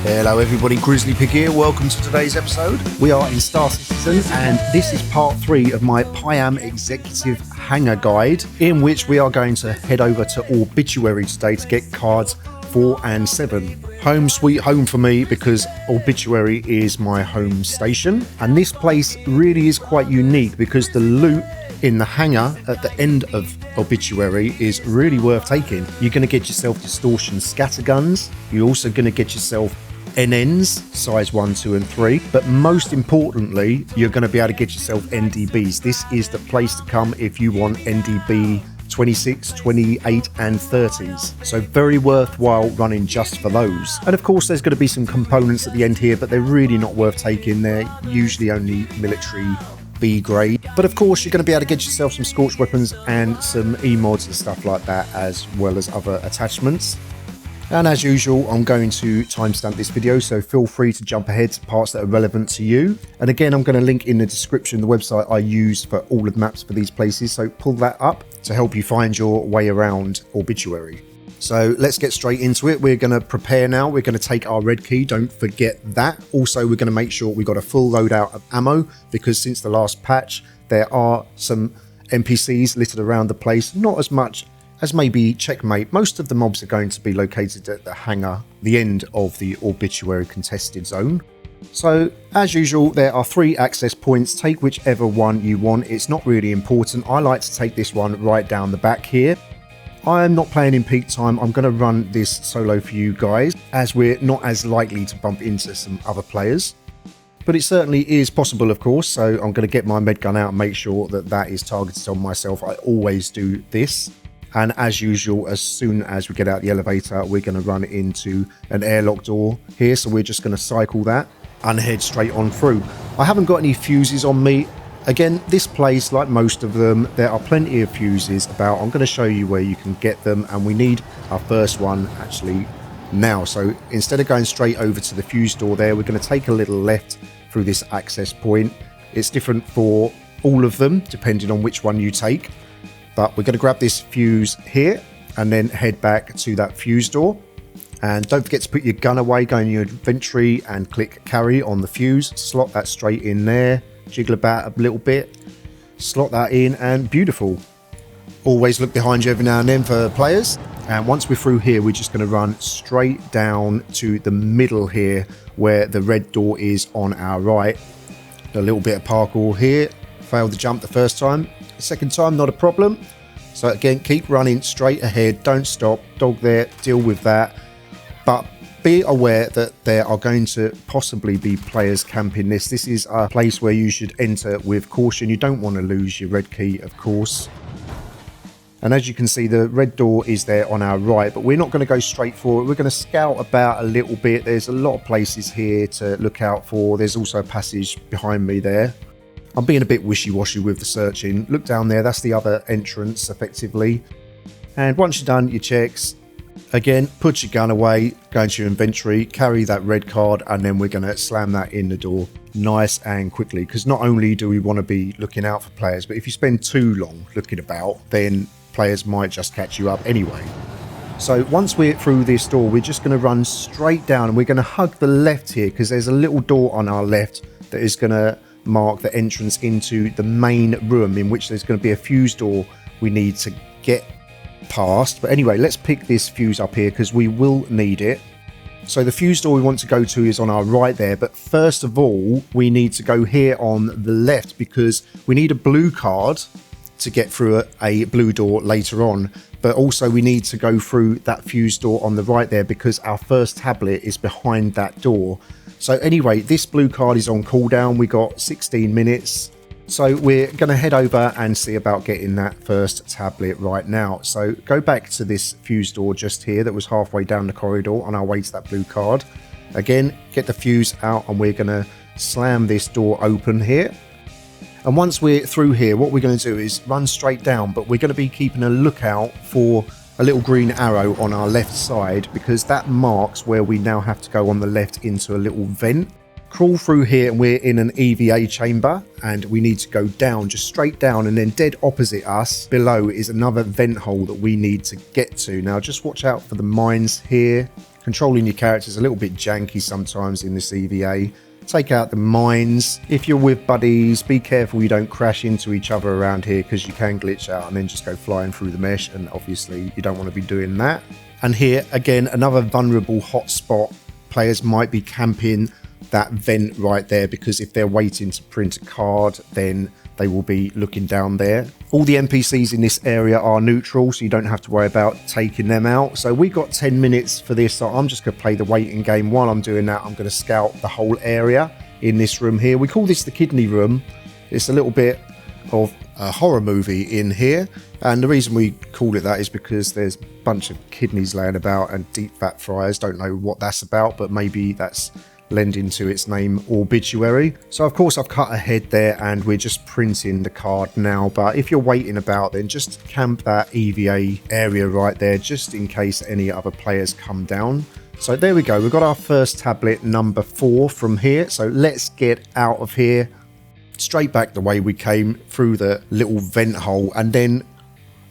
Hello everybody, Grizzly Pig here. Welcome to today's episode. We are in Star Citizen and this is part 3 of my Chime Executive Hangar Guide, in which we are going to head over to Orbituary today to get cards 4 and 7. Home sweet home for me because Orbituary is my home station, and this place really is quite unique because the loot in the hangar at the end of Orbituary is really worth taking. You're going to get yourself distortion scatter guns, you're also going to get yourself NNs, size 1, 2 and 3, but most importantly you're going to be able to get yourself NDBs. This is the place to come if you want NDB 26, 28 and 30s, so very worthwhile running just for those. And of course there's going to be some components at the end here, but they're really not worth taking. They're usually only military B grade, but of course you're going to be able to get yourself some scorched weapons and some E-mods and stuff like that, as well as other attachments. And as usual, I'm going to timestamp this video, so feel free to jump ahead to parts that are relevant to you. And again, I'm going to link in the description the website I use for all of the maps for these places, so pull that up to help you find your way around Orbituary. So let's get straight into it. We're going to prepare now. We're going to take our red key, don't forget that. Also, we're going to make sure we've got a full loadout of ammo, because since the last patch, there are some NPCs littered around the place. Not as much as maybe Checkmate. Most of the mobs are going to be located at the hangar, the end of the Orbituary contested zone. So as usual, there are 3 access points. Take whichever one you want. It's not really important. I like to take this one right down the back here. I am not playing in peak time. I'm going to run this solo for you guys, as we're not as likely to bump into some other players. But it certainly is possible, of course, so I'm going to get my med gun out and make sure that that is targeted on myself. I always do this. And as usual, as soon as we get out the elevator, we're going to run into an airlock door here. So we're just going to cycle that and head straight on through. I haven't got any fuses on me. Again, this place, like most of them, there are plenty of fuses about. I'm going to show you where you can get them, and we need our first one actually now. So instead of going straight over to the fuse door there, we're going to take a little left through this access point. It's different for all of them, depending on which one you take. But we're going to grab this fuse here and then head back to that fuse door. And don't forget to put your gun away, go in your inventory and click carry on the fuse. Slot that straight in there, jiggle about a little bit, slot that in, and beautiful. Always look behind you every now and then for players. And once we're through here, we're just going to run straight down to the middle here where the red door is on our right. A little bit of parkour here. Failed the jump the first time. Second time, not a problem. So again, keep running straight ahead, don't stop. Dog there, deal with that. But be aware that there are going to possibly be players camping this. This is a place where you should enter with caution. You don't want to lose your red key, of course. And as you can see, the red door is there on our right, but we're not going to go straight for it. We're going to scout about a little bit. There's a lot of places here to look out for. There's also a passage behind me there. I'm being a bit wishy-washy with the searching. Look down there, that's the other entrance, effectively. And once you've done your checks, again, put your gun away, go into your inventory, carry that red card, and then we're going to slam that in the door nice and quickly. Because not only do we want to be looking out for players, but if you spend too long looking about, then players might just catch you up anyway. So once we're through this door, we're just going to run straight down, and we're going to hug the left here, because there's a little door on our left that is going to mark the entrance into the main room, in which there's going to be a fuse door we need to get past. But anyway, let's pick this fuse up here because we will need it. So the fuse door we want to go to is on our right there, but first of all we need to go here on the left because we need a blue card to get through a blue door later on. But also we need to go through that fuse door on the right there because our first tablet is behind that door. So anyway, this blue card is on cooldown. We got 16 minutes. So we're going to head over and see about getting that first tablet right now. So go back to this fuse door just here that was halfway down the corridor on our way to that blue card. Again, get the fuse out and we're going to slam this door open here. And once we're through here, what we're going to do is run straight down, but we're going to be keeping a lookout for a little green arrow on our left side because that marks where we now have to go on the left into a little vent. Crawl through here and we're in an EVA chamber and we need to go down, just straight down, and then dead opposite us below is another vent hole that we need to get to. Now just watch out for the mines here. Controlling your characters a little bit janky sometimes in this EVA. Take out the mines. If you're with buddies, be careful you don't crash into each other around here, because you can glitch out and then just go flying through the mesh, and obviously you don't want to be doing that. And here again, another vulnerable hotspot. Players might be camping that vent right there, because if they're waiting to print a card, then they will be looking down there. All the NPCs in this area are neutral, so you don't have to worry about taking them out. So we got 10 minutes for this, so I'm just going to play the waiting game. While I'm doing that, I'm going to scout the whole area in this room here. We call this the kidney room. It's a little bit of a horror movie in here, and the reason we call it that is because there's a bunch of kidneys laying about and deep fat fryers. Don't know what that's about, but maybe that's lending to its name, Orbituary. So of course I've cut ahead there, and we're just printing the card now. But if you're waiting about, then just camp that EVA area right there, just in case any other players come down. So there we go, we've got our first tablet, number 4 from here. So let's get out of here, straight back the way we came, through the little vent hole, and then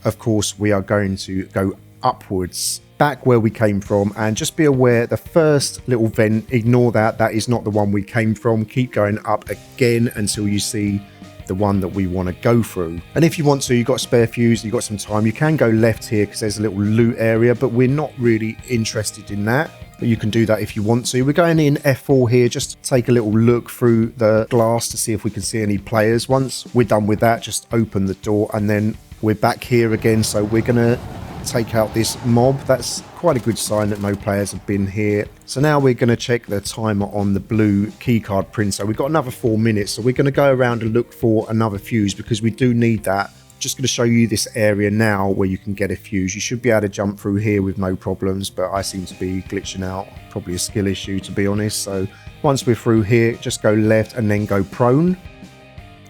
of course we are going to go upwards back where we came from. And just be aware, the first little vent, ignore that, that is not the one we came from. Keep going up again until you see the one that we want to go through. And if you want to, you've got a spare fuse, you've got some time, you can go left here because there's a little loot area, but we're not really interested in that. But you can do that if you want to. We're going in F4 here just to take a little look through the glass to see if we can see any players. Once we're done with that, just open the door, and then we're back here again. So we're gonna take out this mob. That's quite a good sign that no players have been here. So now we're going to check the timer on the blue keycard printer. We've got another 4 minutes, so we're going to go around and look for another fuse, because we do need that. Just going to show you this area now where you can get a fuse. You should be able to jump through here with no problems, but I seem to be glitching out. Probably a skill issue, to be honest. So once we're through here, just go left and then go prone.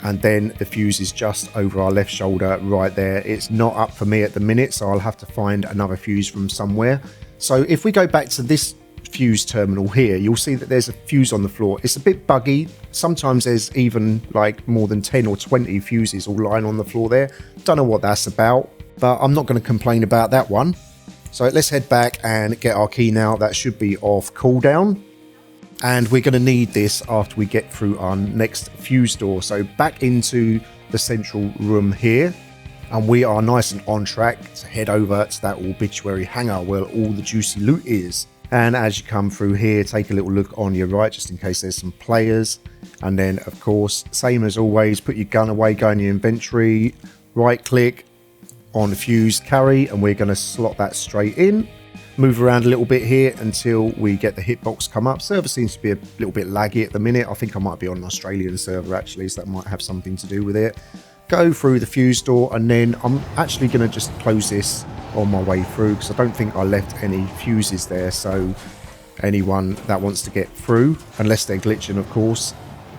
And then the fuse is just over our left shoulder right there. It's not up for me at the minute, so I'll have to find another fuse from somewhere. So if we go back to this fuse terminal here, you'll see that there's a fuse on the floor. It's a bit buggy. Sometimes there's even like more than 10 or 20 fuses all lying on the floor there. Don't know what that's about, but I'm not going to complain about that one. So let's head back and get our key now. That should be off cooldown. And we're going to need this after we get through our next fuse door. So back into the central room here. And we are nice and on track to head over to that Orbituary hangar where all the juicy loot is. And as you come through here, take a little look on your right, just in case there's some players. And then, of course, same as always, put your gun away, go in your inventory, right click on fuse carry, and we're going to slot that straight in. Move around a little bit here until we get the hitbox come up. Server seems to be a little bit laggy at the minute. I think I might be on an Australian server actually, so that might have something to do with it. Go through the fuse door, and then I'm actually going to just close this on my way through because I don't think I left any fuses there. So anyone that wants to get through, unless they're glitching of course,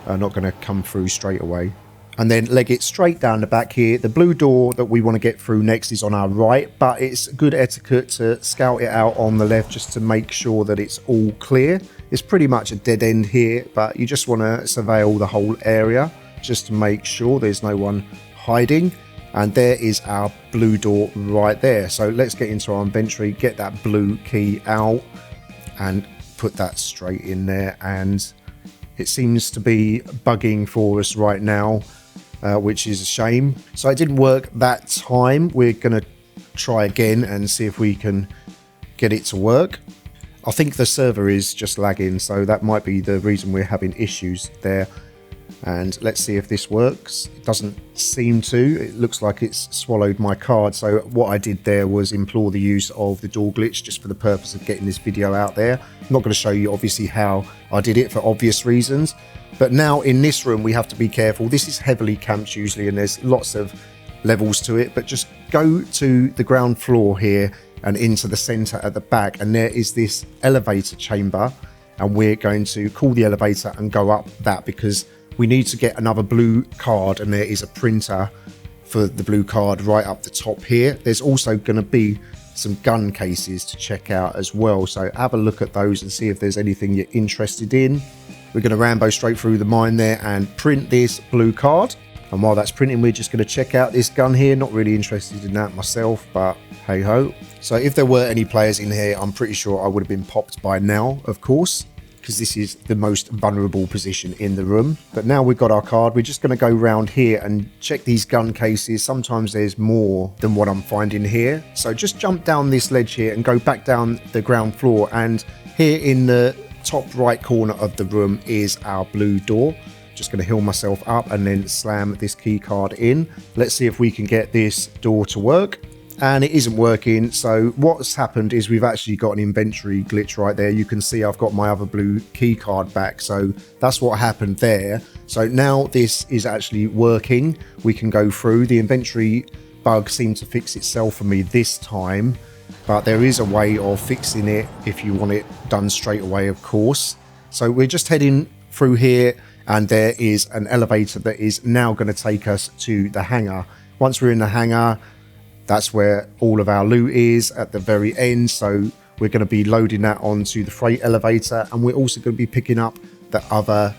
are not going to come through straight away. And then leg it straight down the back here. The blue door that we want to get through next is on our right, but it's good etiquette to scout it out on the left just to make sure that it's all clear. It's pretty much a dead end here, but you just want to surveil the whole area just to make sure there's no one hiding. And there is our blue door right there. So let's get into our inventory, get that blue key out and put that straight in there. And it seems to be bugging for us right now, which is a shame. So it didn't work that time. We're going to try again and see if we can get it to work. I think the server is just lagging, so that might be the reason we're having issues there. And let's see if this works. It doesn't seem to. It looks like it's swallowed my card. So what I did there was implore the use of the door glitch just for the purpose of getting this video out there. I'm not going to show you obviously how I did it for obvious reasons. But now in this room we have to be careful. This is heavily camped usually and there's lots of levels to it. But just go to the ground floor here and into the center at the back. And there is this elevator chamber. And we're going to call the elevator and go up that because we need to get another blue card, and there is a printer for the blue card right up the top here. There's also going to be some gun cases to check out as well, so have a look at those and see if there's anything you're interested in. We're going to Rambo straight through the mine there and print this blue card, And while that's printing, we're just going to check out this gun here. Not really interested in that myself, but hey ho. So if there were any players in here, I'm pretty sure I would have been popped by now, of course, because this is the most vulnerable position in the room. But now we've got our card, we're just going to go round here and check these gun cases. Sometimes there's more than what I'm finding here. So just jump down this ledge here and go back down the ground floor. And here in the top right corner of the room is our blue door. Just going to heal myself up and then slam this key card in. Let's see if we can get this door to work. And it isn't working. So what's happened is we've actually got an inventory glitch right there. You can see I've got my other blue key card back. So that's what happened there. So now this is actually working. We can go through. The inventory bug seemed to fix itself for me this time. But there is a way of fixing it if you want it done straight away, of course. So we're just heading through here. And there is an elevator that is now going to take us to the hangar. Once we're in the hangar, that's where all of our loot is at the very end. So we're going to be loading that onto the freight elevator. And we're also going to be picking up the other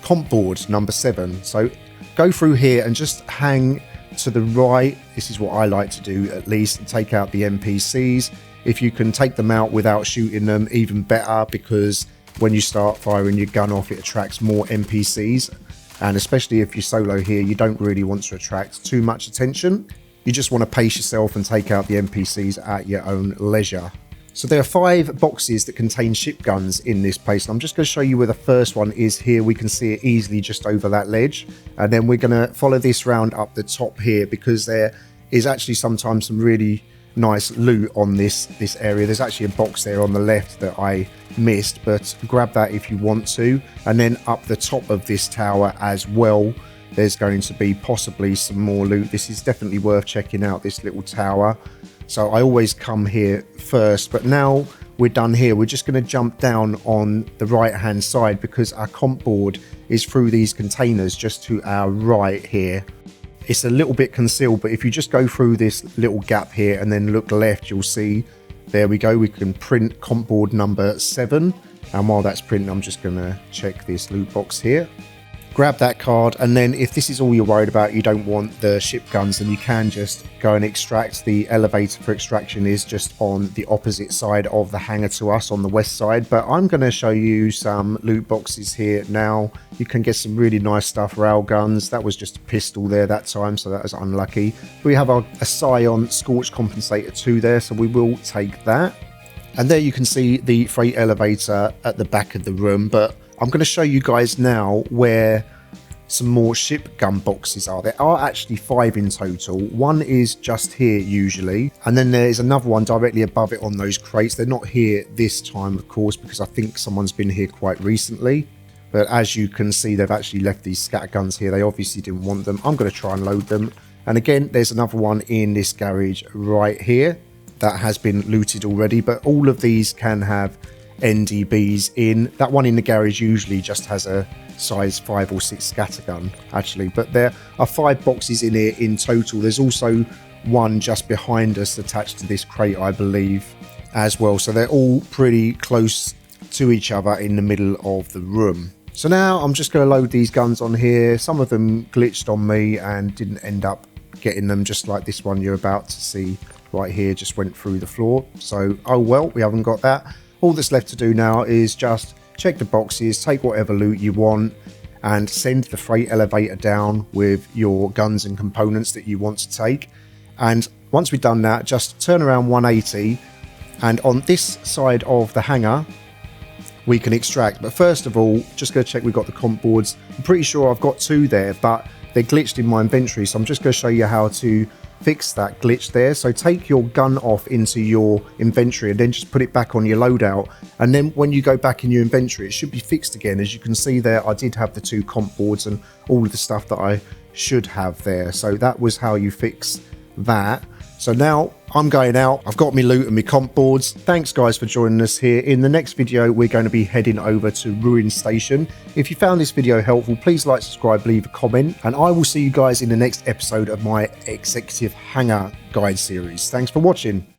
Compboard, number 7. So go through here and just hang to the right. This is what I like to do, at least, and take out the NPCs. If you can take them out without shooting them, even better, because when you start firing your gun off, it attracts more NPCs. And especially if you're solo here, you don't really want to attract too much attention. You just want to pace yourself and take out the NPCs at your own leisure. So there are 5 boxes that contain ship guns in this place. And I'm just going to show you where the first one is here. We can see it easily just over that ledge. And then we're going to follow this round up the top here, because there is actually sometimes some really nice loot on this area. There's actually a box there on the left that I missed, but grab that if you want to. And then up the top of this tower as well, there's going to be possibly some more loot. This is definitely worth checking out, this little tower. So I always come here first, but now we're done here. We're just going to jump down on the right hand side, because our Compboard is through these containers just to our right here. It's a little bit concealed, but if you just go through this little gap here and then look left, you'll see, there we go, we can print Compboard number 7. And while that's printing, I'm just going to check this loot box here. Grab that card, and then if this is all you're worried about, you don't want the ship guns, then you can just go and extract. The elevator for extraction is just on the opposite side of the hangar to us, on the west side. But I'm going to show you some loot boxes here now. You can get some really nice stuff. Rail guns, that was just a pistol there that time, so that was unlucky. We have a Scion Scorch Compensator 2 there, so we will take that. And there you can see the freight elevator at the back of the room, but I'm going to show you guys now where some more ship gun boxes are. There are actually 5 in total. One is just here usually, and then there's another one directly above it on those crates. They're not here this time, of course, because I think someone's been here quite recently. But as you can see, they've actually left these scatter guns here. They obviously didn't want them. I'm going to try and load them. And again, there's another one in this garage right here that has been looted already, but all of these can have NDBs in. That one in the garage usually just has a size 5 or 6 scatter gun actually, but there are 5 boxes in here in total. There's also one just behind us attached to this crate, I believe, as well, so they're all pretty close to each other in the middle of the room. So now I'm just going to load these guns on here. Some of them glitched on me and didn't end up getting them, just like this one you're about to see right here just went through the floor. So oh well, we haven't got that. All that's left to do now is just check the boxes, take whatever loot you want, and send the freight elevator down with your guns and components that you want to take. And once we've done that, just turn around 180, and on this side of the hangar we can extract. But first of all, just go check we've got the Compboards. I'm pretty sure I've got 2 there, but they're glitched in my inventory, so I'm just going to show you how to fix that glitch there. So take your gun off into your inventory and then just put it back on your loadout, and then when you go back in your inventory it should be fixed again. As you can see there, I did have the 2 Compboards and all of the stuff that I should have there. So that was how you fix that. So now I'm going out, I've got my loot and my Compboards. Thanks guys for joining us here. In the next video we're going to be heading over to Ruin Station. If you found this video helpful, please like, subscribe, leave a comment, and I will see you guys in the next episode of my Executive Hangar Guide series. Thanks for watching.